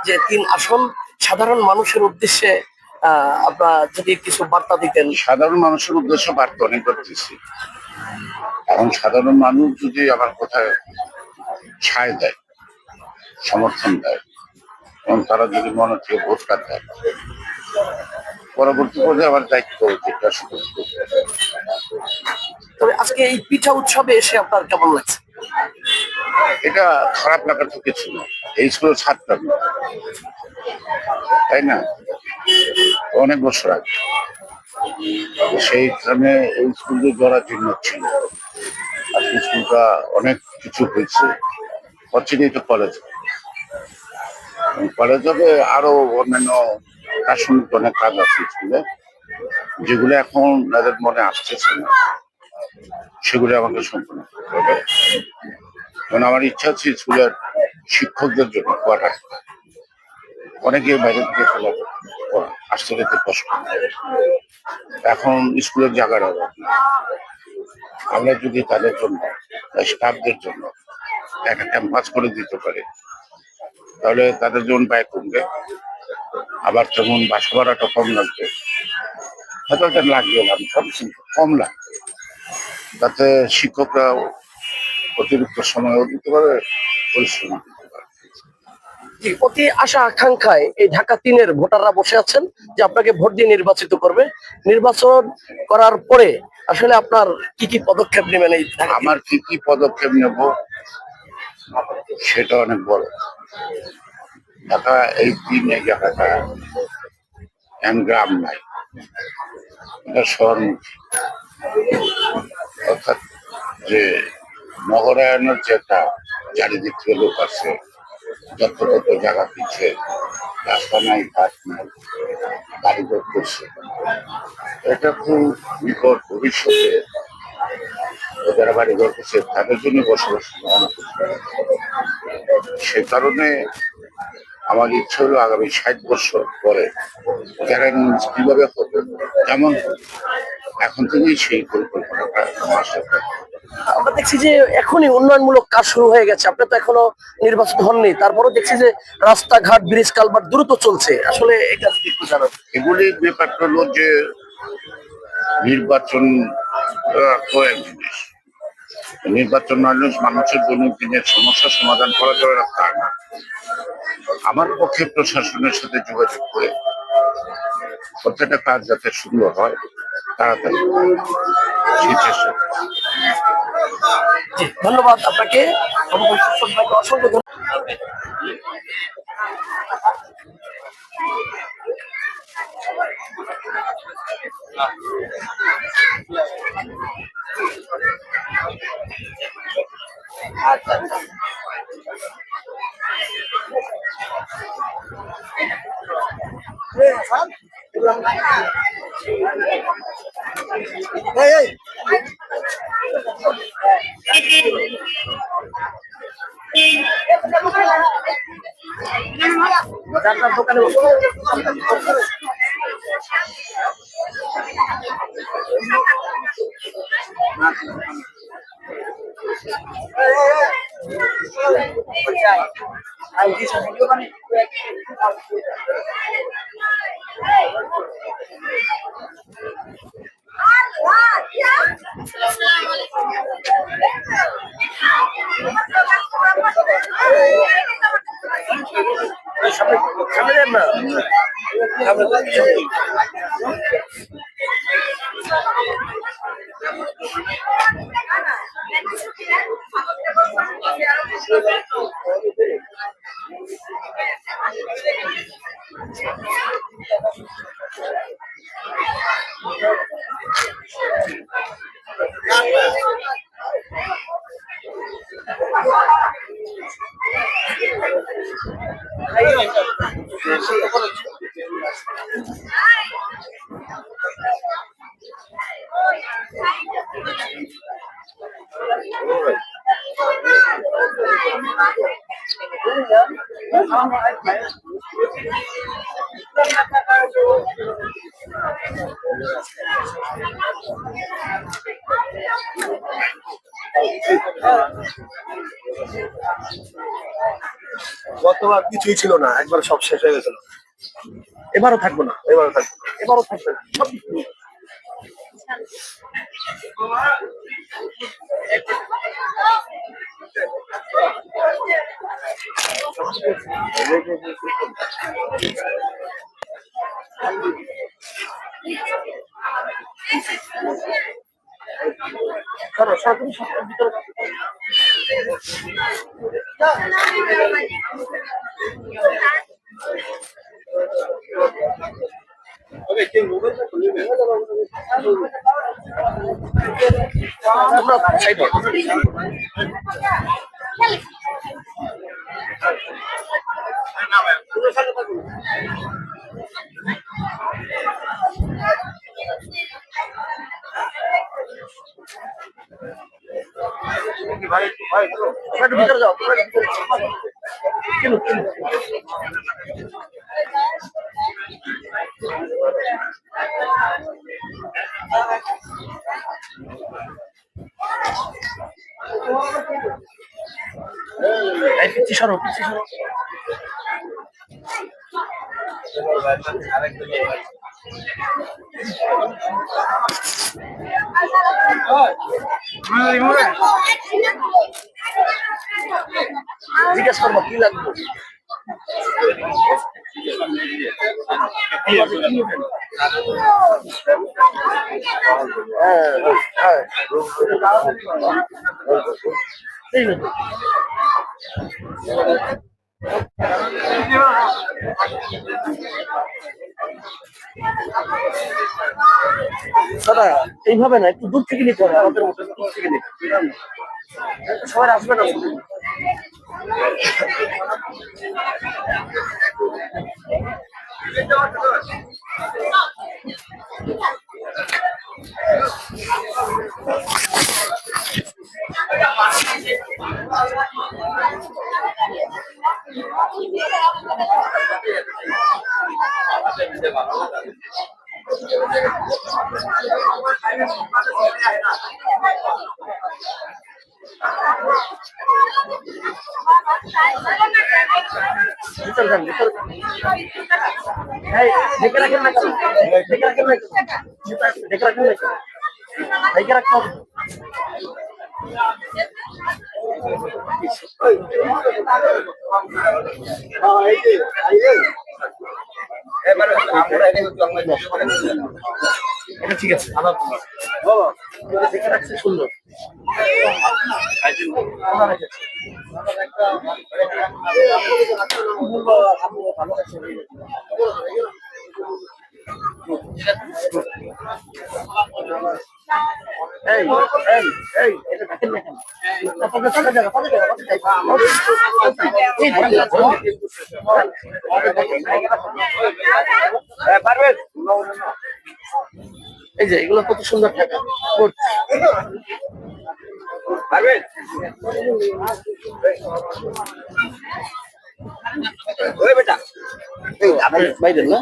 যে 3 আসন সাধারণ মানুষের উদ্দেশ্যে আপনার যদি কিছু বার্তা দিতেন। সাধারণ মানুষের উদ্দেশ্যে বার্তা অনেক করতেছি। এখন সাধারণ মানুষ যদি আমার কথায় সায় দেয়, সমর্থন দেয়, এবং তারা যদি মনে থেকে ভোটটা দেয়, পরবর্তী পর্যায়ে আমার দায়িত্ব যেটা শুরু করবে। তবে আজকে এই পিঠা উৎসবে এসে আপনার কেমন লাগছে? এটা খারাপ লাগার তো কিছু না, এই স্কুলের ছাত্র, তাই না? অনেক বছর আগে সেইখানে এই স্কুল যে গড়ার জন্য ছিল, আজকে স্কুলটা অনেক কিছু হয়েছে, হচ্ছে তো কলেজ, কলেজ হবে আরো অন্যান্য রাসায়নিক অনেক কাজ আছে স্কুলে, যেগুলো এখন তাদের মনে আসতেছে না, সেগুলো আমাকে সম্পূর্ণ করতে হবে। কারণ আমার ইচ্ছা আছে স্কুলের শিক্ষকদের জন্য কোয়ার্টার, অনেকে বাইরে থেকে চলে আসতে যেতে কষ্ট, এখন স্কুলের জায়গার অভাব। আমরা যদি তাদের জন্য স্টাফদের জন্য একটা ক্যাম্পাস করে দিতে পারি, তাহলে তাদের জন্য ব্যয় কমবে, আবার তেমন বাসা ভাড়াটা কম লাগবে, হয়তো এটা লাগবে না, সব কম লাগবে, তাতে শিক্ষকরা অতিরিক্ত সময়ও দিতে পারে, পরিশ্রম দিতে পারে। অতি আশা আকাঙ্ক্ষায় এই ঢাকা 3-এর ভোটাররা বসে আছেন যে আপনাকে ভোট দিয়ে নির্বাচিত করবে। নির্বাচন করার পরে আসলে আপনার কি কি পদক্ষেপ নেবেন? এই আমার কি কি পদক্ষেপ নেব সেটা অনেক বড়। ঢাকা এই 3 জায়গাটা গ্রাম নাই, এটা শহরমুখী, অর্থাৎ যে নগরায়নের যে একটা চারিদিক থেকে লোক আছে, যত জায়গা দিচ্ছে, রাস্তা নাই, ঘাট নাই, বাড়িঘর করছে, এটা খুব বিপদ। ভবিষ্যতে যারা বাড়িঘর করছে তাদের জন্য বসবাস সে কারণে আমার ইচ্ছে হলো আগামী 60 বছর পরে যারা কিভাবে হবে, যেমন এখন থেকেই সেই পরিকল্পনাটা আমার সাথে। আমরা দেখছি যে এখনই উন্নয়নমূলক কাজ শুরু হয়ে গেছে, আপনি তো এখনো নির্বাচিত হননি, তারপরও দেখছি যে রাস্তাঘাট, ব্রিজ, কালভার্ট দ্রুত চলছে। আসলে এটা একটু জানান। এগুলি ব্যাপারটা হলো যে নির্বাচন তো এক জিনিস, নির্বাচন নয় মানুষের দৈনন্দিনের সমস্যা সমাধান করা যাবে না তা না। আমার পক্ষে প্রশাসনের সাথে যোগাযোগ করে প্রত্যেকটা কাজ যাতে সুন্দর হয়, তাড়াতাড়ি সেই চেষ্টা। ধন্যবাদ আপনাকে, অসংখ্য ধন্যবাদ। দোকানে গতবার কিছুই ছিল না, একবার সব শেষ হয়ে গেছিল। এবারও থাকবো না, এবারও থাকবে না। এবারও থাকবে না সব কিছু। সরো, সরো, তুমি সরো, ভিতরে তোমরা সাইড হও। তোমরা একটু ভিতরে যাও, তোমরা একটু ভিতরে যাও। কেন, কেন? এই পিচ্ছি সরো, পিচ্ছি সরো। জিজ্ঞেস করবো কি লাগবে। হ্যাঁ, হ্যাঁ। এই নে। দাদা এইভাবে না, একটু দূর থেকে নিতে হবে, আমাদের মতো দূর থেকে নিতে হবে। সবাই আসবে না। ভিতরে যান, ভিতরে যান। এই, ঢেকে রাখেন না কেন? ঢেকে রাখেন না কেন? ঢেকে রাখেন না কেন? ঢেকে রাখতে হবে। এটা ঠিক আছে, ঢেকে রাখছে সুন্দর। এই, এই, এই, এটা দেখেন না কেন? পাঁচটা জায়গা, পাঁচটা জায়গা, পাঁচটা জায়গা। এই, পারবেন? এই যে এগুলো কত সুন্দর টাকা পারবেন? ওই বেটা বাইরে না?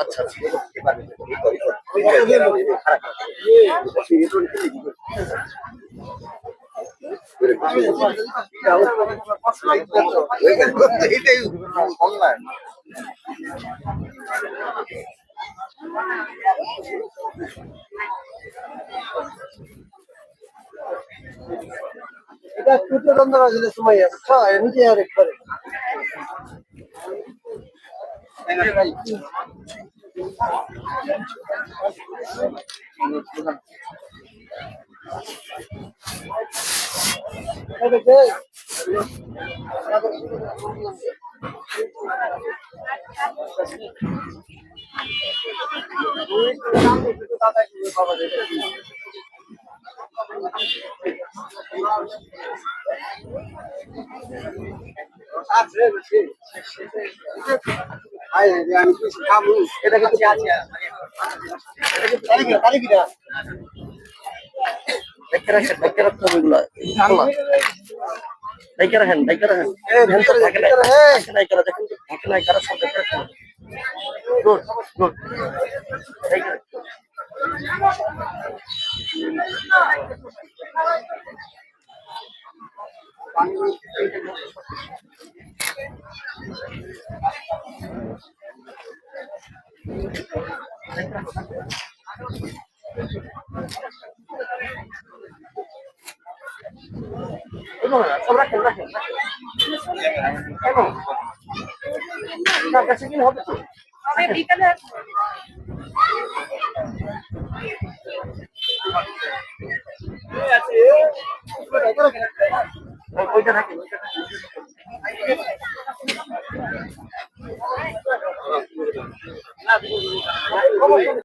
আচ্ছা আচ্ছা। এটা কুটো দন্দরা দিলে সময় আছে নিজে আর একবারে এটা কিন্তু আছে দেখে রাখেন, দেখে রাখতে হবে এগুলো। দেখে রাখেন, দেখে রাখেন। Good good. সব রাখেন রাখেন না কাছে কিনে হবে তো আমি বিকালে ওইটা থাকে